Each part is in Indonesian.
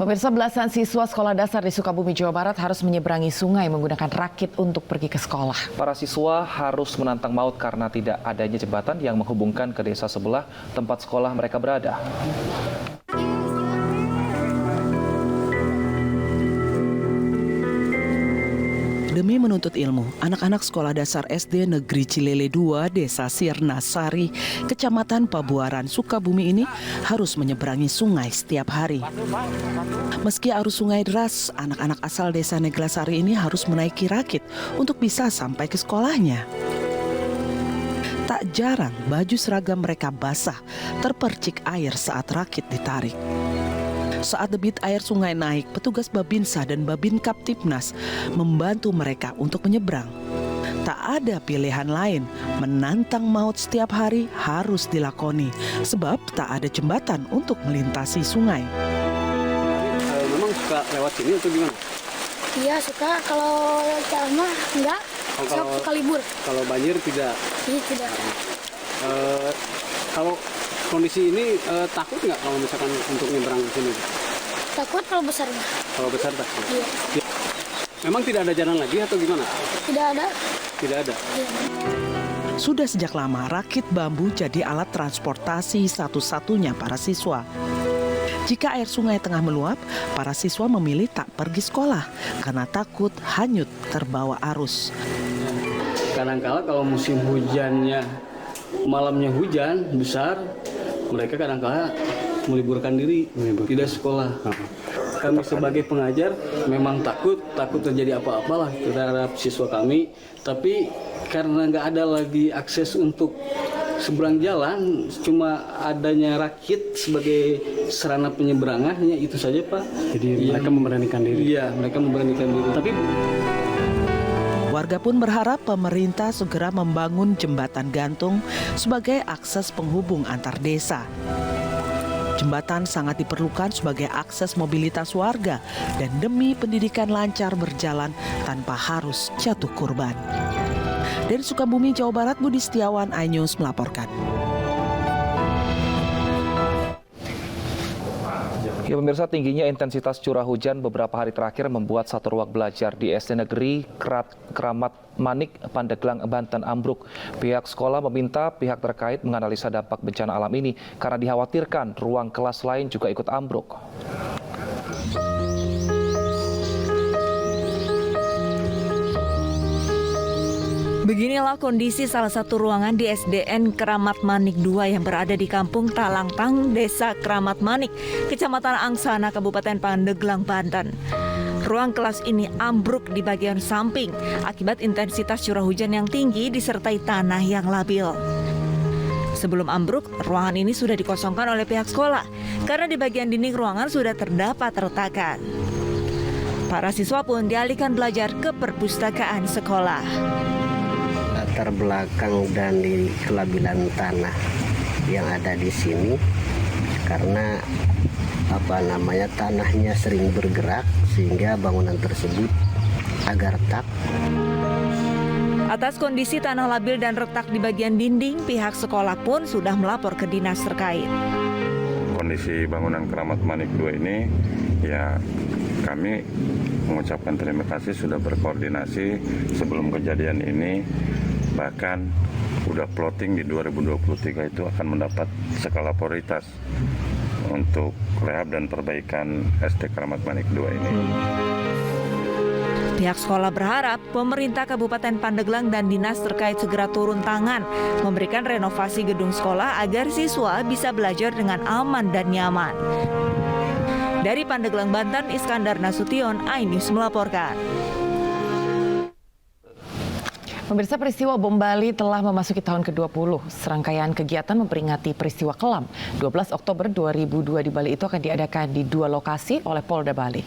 Pemirsa, belasan siswa sekolah dasar di Sukabumi, Jawa Barat harus menyeberangi sungai menggunakan rakit untuk pergi ke sekolah. Para siswa harus menantang maut karena tidak adanya jembatan yang menghubungkan ke desa sebelah tempat sekolah mereka berada. Demi menuntut ilmu, anak-anak sekolah dasar SD Negeri Cilele 2, Desa Sirnasari, Kecamatan Pabuaran, Sukabumi ini harus menyeberangi sungai setiap hari. Meski arus sungai deras, anak-anak asal Desa Neglasari ini harus menaiki rakit untuk bisa sampai ke sekolahnya. Tak jarang baju seragam mereka basah, terpercik air saat rakit ditarik. Saat debit air sungai naik, petugas Babinsa dan Babin Kaptipnas membantu mereka untuk menyeberang. Tak ada pilihan lain, menantang maut setiap hari harus dilakoni, sebab tak ada jembatan untuk melintasi sungai. Memang suka lewat sini atau gimana? Iya suka, kalau lama enggak, suka libur. Kalau banjir tidak? Iya tidak. Kalau kondisi ini takut nggak kalau misalkan untuk nyebrang ke sini? Takut kalau besar. Kalau besar takut? Iya. Ya. Memang tidak ada jalan lagi atau gimana? Tidak ada. Tidak ada? Iya. Sudah sejak lama rakit bambu jadi alat transportasi satu-satunya para siswa. Jika air sungai tengah meluap, para siswa memilih tak pergi sekolah karena takut hanyut terbawa arus. Kadang-kala kalau musim hujannya, malamnya hujan besar, mereka kadang-kala meliburkan diri, tidak sekolah. Kami sebagai pengajar memang takut terjadi apa-apalah terhadap siswa kami, tapi karena nggak ada lagi akses untuk seberang jalan, cuma adanya rakit sebagai sarana penyeberangan, hanya itu saja Pak. Jadi mereka memberanikan diri. Iya, mereka memberanikan diri. Tapi warga pun berharap pemerintah segera membangun jembatan gantung sebagai akses penghubung antar desa. Jembatan sangat diperlukan sebagai akses mobilitas warga dan demi pendidikan lancar berjalan tanpa harus jatuh korban. Dari Sukabumi, Jawa Barat, Budi Setiawan, iNews melaporkan. Ya pemirsa, tingginya intensitas curah hujan beberapa hari terakhir membuat satu ruang belajar di SD Negeri Keramat Manik, Pandeglang, Banten ambruk. Pihak sekolah meminta pihak terkait menganalisa dampak bencana alam ini karena dikhawatirkan ruang kelas lain juga ikut ambruk. Beginilah kondisi salah satu ruangan di SDN Keramat Manik 2 yang berada di Kampung Talangtang, Desa Keramat Manik, Kecamatan Angsana, Kabupaten Pandeglang, Banten. Ruang kelas ini ambruk di bagian samping akibat intensitas curah hujan yang tinggi disertai tanah yang labil. Sebelum ambruk, ruangan ini sudah dikosongkan oleh pihak sekolah karena di bagian dinding ruangan sudah terdapat retakan. Para siswa pun dialihkan belajar ke perpustakaan sekolah. Latar belakang dan di kelabilan tanah yang ada di sini karena tanahnya sering bergerak sehingga bangunan tersebut agak retak. Atas kondisi tanah labil dan retak di bagian dinding, pihak sekolah pun sudah melapor ke dinas terkait. Kondisi bangunan Keramat Manik 2 ini ya kami mengucapkan terima kasih sudah berkoordinasi sebelum kejadian ini. Bahkan udah plotting di 2023 itu akan mendapat skala prioritas untuk rehab dan perbaikan SD Keramat Manik 2 ini. Pihak sekolah berharap pemerintah Kabupaten Pandeglang dan dinas terkait segera turun tangan memberikan renovasi gedung sekolah agar siswa bisa belajar dengan aman dan nyaman. Dari Pandeglang, Banten, Iskandar Nasution, iNews melaporkan. Pemirsa, peristiwa bom Bali telah memasuki tahun ke-20. Serangkaian kegiatan memperingati peristiwa kelam 12 Oktober 2002 di Bali itu akan diadakan di 2 lokasi oleh Polda Bali.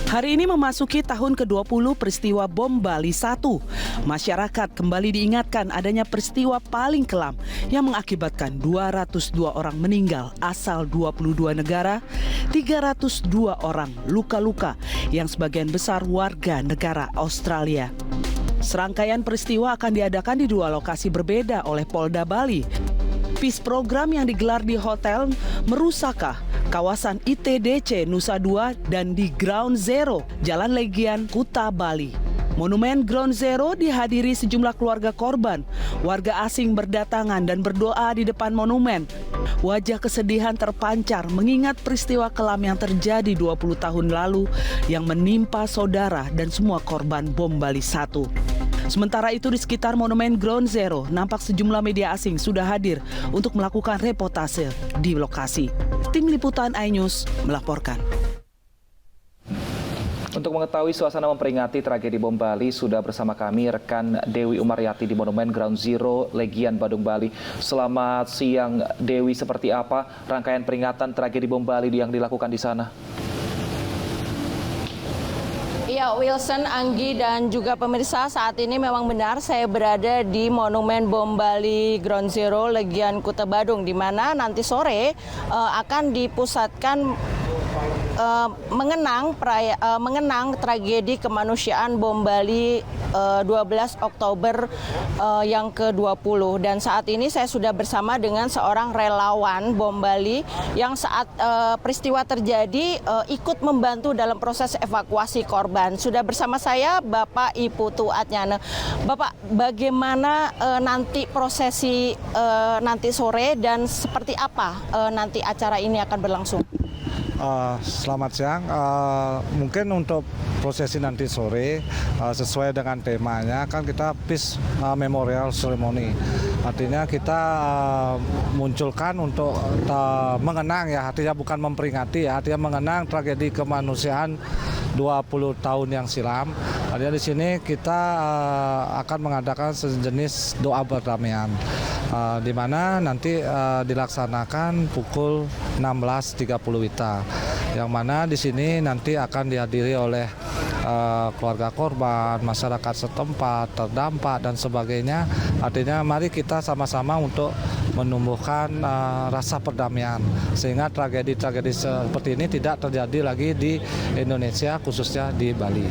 Hari ini memasuki tahun ke-20 peristiwa bom Bali 1. Masyarakat kembali diingatkan adanya peristiwa paling kelam yang mengakibatkan 202 orang meninggal asal 22 negara, 302 orang luka-luka yang sebagian besar warga negara Australia. Serangkaian peristiwa akan diadakan di 2 lokasi berbeda oleh Polda Bali. Peace Program yang digelar di Hotel Merusaka, kawasan ITDC Nusa Dua, dan di Ground Zero, Jalan Legian, Kuta, Bali. Monumen Ground Zero dihadiri sejumlah keluarga korban. Warga asing berdatangan dan berdoa di depan monumen. Wajah kesedihan terpancar mengingat peristiwa kelam yang terjadi 20 tahun lalu yang menimpa saudara dan semua korban bom Bali 1. Sementara itu di sekitar Monumen Ground Zero, nampak sejumlah media asing sudah hadir untuk melakukan reportase di lokasi. Tim Liputan iNews melaporkan. Untuk mengetahui suasana memperingati tragedi bom Bali, sudah bersama kami rekan Dewi Umaryati di Monumen Ground Zero, Legian, Badung, Bali. Selamat siang, Dewi. Seperti apa rangkaian peringatan tragedi bom Bali yang dilakukan di sana? Ya, Wilson, Anggi, dan juga pemirsa, saat ini memang benar saya berada di Monumen Bom Bali Ground Zero, Legian, Kuta, Badung, di mana nanti sore akan dipusatkan mengenang tragedi kemanusiaan bom Bali 12 Oktober yang ke-20. Dan saat ini saya sudah bersama dengan seorang relawan bom Bali yang saat peristiwa terjadi ikut membantu dalam proses evakuasi korban. Sudah bersama saya Bapak Iputu Atnyane. Bapak, bagaimana nanti prosesi nanti sore dan seperti apa nanti acara ini akan berlangsung? Selamat siang. Mungkin untuk prosesi nanti sore sesuai dengan temanya kan kita Peace Memorial Ceremony. Artinya kita munculkan untuk mengenang, ya, artinya bukan memperingati, ya, artinya mengenang tragedi kemanusiaan 20 tahun yang silam. Artinya di sini kita akan mengadakan sejenis doa perdamaian, di mana nanti dilaksanakan pukul 16.30 WITA, yang mana di sini nanti akan dihadiri oleh keluarga korban, masyarakat setempat, terdampak dan sebagainya. Artinya mari kita sama-sama untuk menumbuhkan rasa perdamaian sehingga tragedi-tragedi seperti ini tidak terjadi lagi di Indonesia, khususnya di Bali.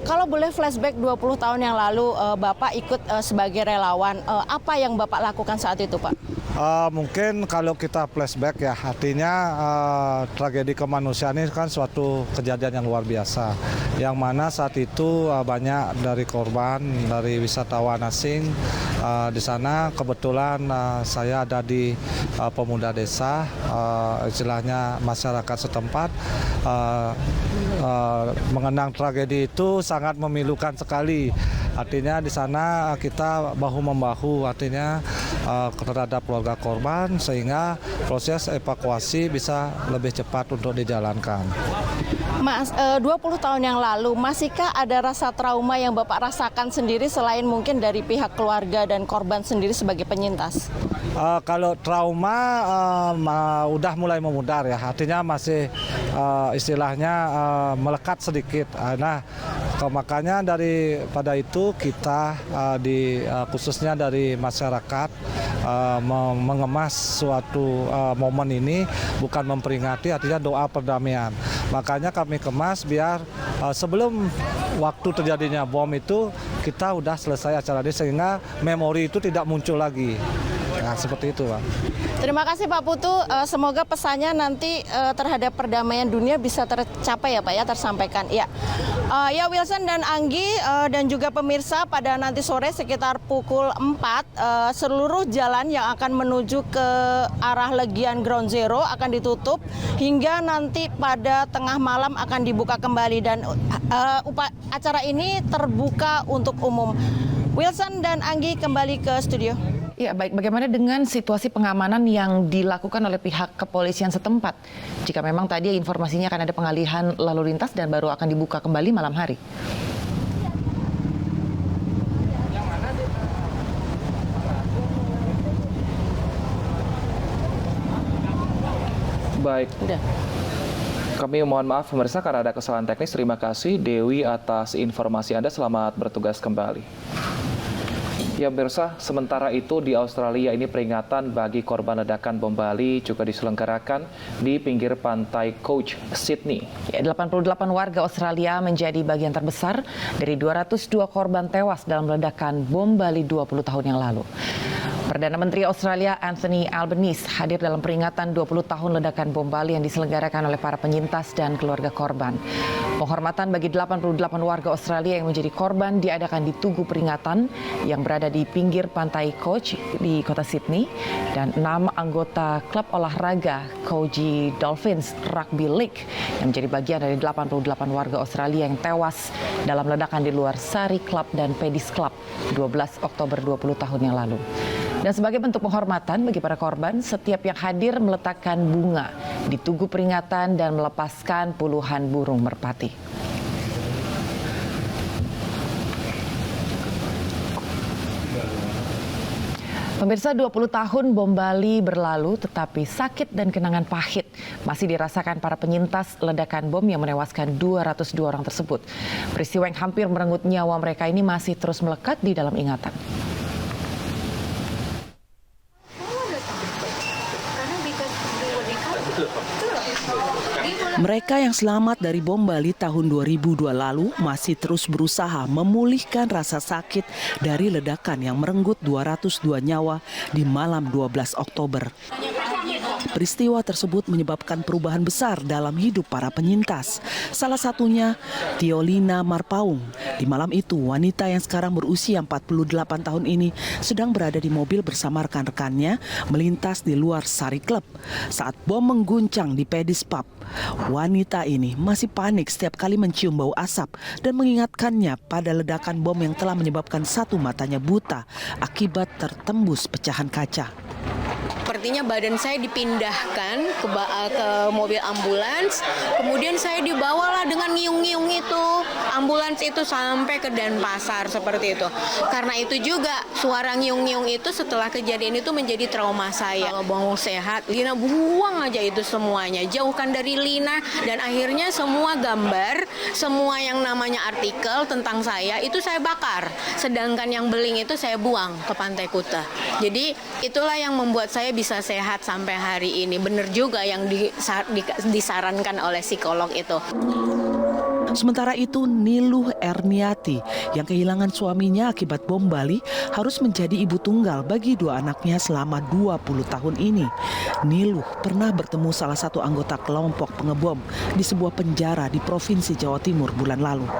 Kalau boleh flashback 20 tahun yang lalu, Bapak ikut sebagai relawan, apa yang Bapak lakukan saat itu, Pak? Mungkin kalau kita flashback, ya, artinya tragedi kemanusiaan ini kan suatu kejadian yang luar biasa, yang mana saat itu banyak dari korban, dari wisatawan asing di sana. Kebetulan saya ada di pemuda desa, istilahnya masyarakat setempat. Mengenang tragedi itu sangat memilukan sekali. Artinya di sana kita bahu-membahu, artinya terhadap keluarga korban, sehingga proses evakuasi bisa lebih cepat untuk dijalankan. Mas, 20 tahun yang lalu, masihkah ada rasa trauma yang Bapak rasakan sendiri selain mungkin dari pihak keluarga dan korban sendiri sebagai penyintas? Kalau trauma udah mulai memudar, ya, artinya masih istilahnya melekat sedikit. Nah, makanya daripada itu kita khususnya dari masyarakat mengemas suatu momen ini bukan memperingati, artinya doa perdamaian. Makanya kami kemas biar sebelum waktu terjadinya bom itu kita udah selesai acara ini sehingga memori itu tidak muncul lagi. Nah, seperti itu, Pak. Terima kasih Pak Putu, semoga pesannya nanti terhadap perdamaian dunia bisa tercapai, ya Pak, ya, tersampaikan. Ya, ya Wilson dan Anggi dan juga pemirsa, pada nanti sore sekitar pukul 4 seluruh jalan yang akan menuju ke arah Legian Ground Zero akan ditutup hingga nanti pada tengah malam akan dibuka kembali, dan acara ini terbuka untuk umum. Wilson dan Anggi kembali ke studio. Ya, baik. Bagaimana dengan situasi pengamanan yang dilakukan oleh pihak kepolisian setempat? Jika memang tadi informasinya akan ada pengalihan lalu lintas dan baru akan dibuka kembali malam hari. Baik. Udah. Kami mohon maaf pemirsa karena ada kesalahan teknis. Terima kasih Dewi atas informasi Anda. Selamat bertugas kembali. Ya pemirsa, sementara itu di Australia ini peringatan bagi korban ledakan bom Bali juga diselenggarakan di pinggir pantai Coach, Sydney. Ya, 88 warga Australia menjadi bagian terbesar dari 202 korban tewas dalam ledakan bom Bali 20 tahun yang lalu. Perdana Menteri Australia Anthony Albanese hadir dalam peringatan 20 tahun ledakan bom Bali yang diselenggarakan oleh para penyintas dan keluarga korban. Penghormatan bagi 88 warga Australia yang menjadi korban diadakan di Tugu Peringatan yang berada di pinggir pantai Coach di kota Sydney, dan 6 anggota klub olahraga Coogee Dolphins Rugby League yang menjadi bagian dari 88 warga Australia yang tewas dalam ledakan di luar Sari Club dan Pedis Club 12 Oktober 20 tahun yang lalu. Dan sebagai bentuk penghormatan bagi para korban, setiap yang hadir meletakkan bunga di Tugu Peringatan dan melepaskan puluhan burung merpati. Pemirsa, 20 tahun bom Bali berlalu, tetapi sakit dan kenangan pahit masih dirasakan para penyintas ledakan bom yang menewaskan 202 orang tersebut. Peristiwa yang hampir merenggut nyawa mereka ini masih terus melekat di dalam ingatan. Mereka yang selamat dari bom Bali tahun 2002 lalu masih terus berusaha memulihkan rasa sakit dari ledakan yang merenggut 202 nyawa di malam 12 Oktober. Peristiwa tersebut menyebabkan perubahan besar dalam hidup para penyintas. Salah satunya Tiolina Marpaung. Di malam itu, wanita yang sekarang berusia 48 tahun ini sedang berada di mobil bersama rekan-rekannya melintas di luar Sari Club saat bom mengguncang di Pedis Pub. Wanita ini masih panik setiap kali mencium bau asap dan mengingatkannya pada ledakan bom yang telah menyebabkan satu matanya buta akibat tertembus pecahan kaca. Sepertinya badan saya dipindahkan ke mobil ambulans, kemudian saya dibawalah dengan ngiung-ngiung itu, ambulans itu sampai ke Denpasar seperti itu. Karena itu juga suara ngiung-ngiung itu setelah kejadian itu menjadi trauma saya. Kalau mau sehat, Lina buang aja itu semuanya, jauhkan dari Lina, dan akhirnya semua gambar, semua yang namanya artikel tentang saya itu saya bakar, sedangkan yang beling itu saya buang ke Pantai Kuta. Jadi itulah yang membuat saya bisa sehat sampai hari ini. Benar juga yang disarankan oleh psikolog itu. Sementara itu, Niluh Erniati yang kehilangan suaminya akibat bom Bali harus menjadi ibu tunggal bagi dua anaknya selama 20 tahun ini. Niluh pernah bertemu salah satu anggota kelompok pengebom di sebuah penjara di Provinsi Jawa Timur bulan lalu.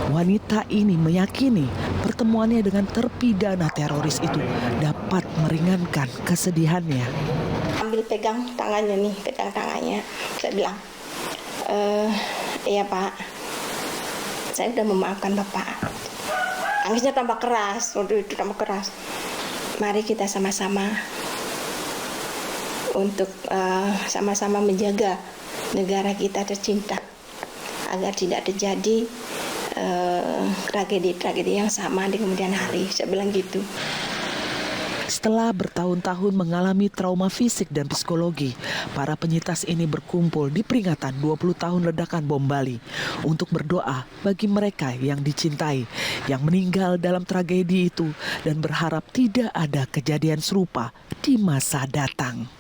Wanita ini meyakini pertemuannya dengan terpidana teroris itu dapat meringankan kesedihannya. Ambil pegang tangannya, saya bilang, iya Pak, saya udah memaafkan Bapak. Tangisnya tambah keras, waktu itu tambah keras. Mari kita sama-sama untuk sama-sama menjaga negara kita tercinta agar tidak terjadi tragedi-tragedi yang sama di kemudian hari. Saya bilang gitu. Setelah bertahun-tahun mengalami trauma fisik dan psikologi, para penyintas ini berkumpul di peringatan 20 tahun ledakan bom Bali untuk berdoa bagi mereka yang dicintai, yang meninggal dalam tragedi itu, dan berharap tidak ada kejadian serupa di masa datang.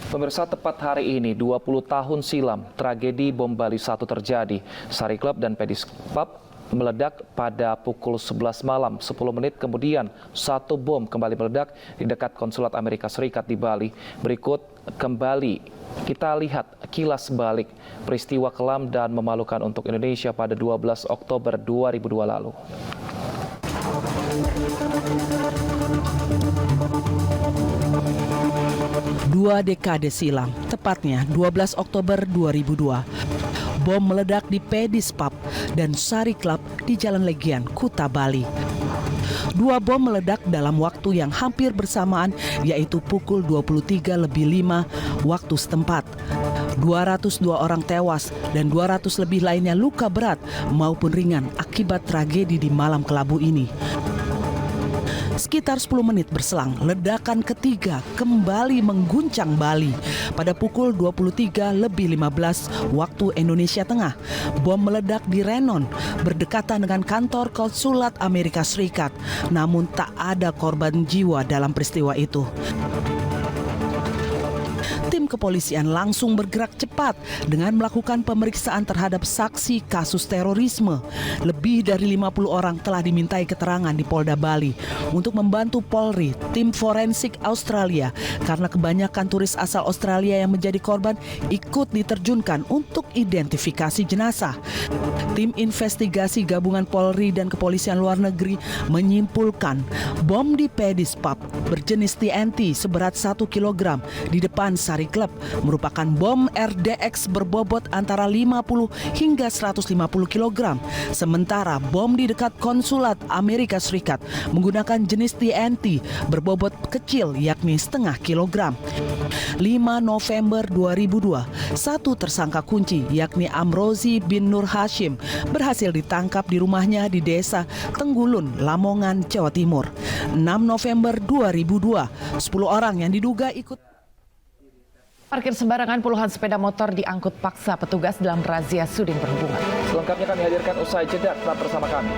Pemirsa, tepat hari ini 20 tahun silam tragedi bom Bali 1 terjadi. Sari Club dan Pedis Pub meledak pada pukul 11 malam. 10 menit kemudian satu bom kembali meledak di dekat konsulat Amerika Serikat di Bali. Berikut kembali kita lihat kilas balik peristiwa kelam dan memalukan untuk Indonesia pada 12 Oktober 2002 lalu. Dua dekade silam, tepatnya 12 Oktober 2002, bom meledak di Pedis Pub dan Sari Club di Jalan Legian, Kuta, Bali. Dua bom meledak dalam waktu yang hampir bersamaan, yaitu pukul 23:05 waktu setempat. 202 orang tewas dan 200 lebih lainnya luka berat maupun ringan akibat tragedi di malam kelabu ini. Sekitar 10 menit berselang, ledakan ketiga kembali mengguncang Bali. Pada pukul 23:15 waktu Indonesia Tengah, bom meledak di Renon, berdekatan dengan kantor konsulat Amerika Serikat. Namun tak ada korban jiwa dalam peristiwa itu. Tim tim kepolisian langsung bergerak cepat dengan melakukan pemeriksaan terhadap saksi kasus terorisme. Lebih dari 50 orang telah dimintai keterangan di Polda Bali untuk membantu Polri, tim forensik Australia, karena kebanyakan turis asal Australia yang menjadi korban ikut diterjunkan untuk identifikasi jenazah. Tim investigasi gabungan Polri dan Kepolisian Luar Negeri menyimpulkan bom di Pedis Pub berjenis TNT seberat 1 kg di depan Sari Club merupakan bom RDX berbobot antara 50 hingga 150 kg. Sementara bom di dekat konsulat Amerika Serikat menggunakan jenis TNT berbobot kecil yakni setengah kilogram. 5 November 2002, satu tersangka kunci yakni Amrozi bin Nur Hashim berhasil ditangkap di rumahnya di desa Tenggulun, Lamongan, Jawa Timur. 6 November 2002, 10 orang yang diduga ikut Parkir sembarangan, puluhan sepeda motor diangkut paksa petugas dalam razia Sudin Perhubungan. Selengkapnya kami hadirkan usai jeda, tetap bersama kami.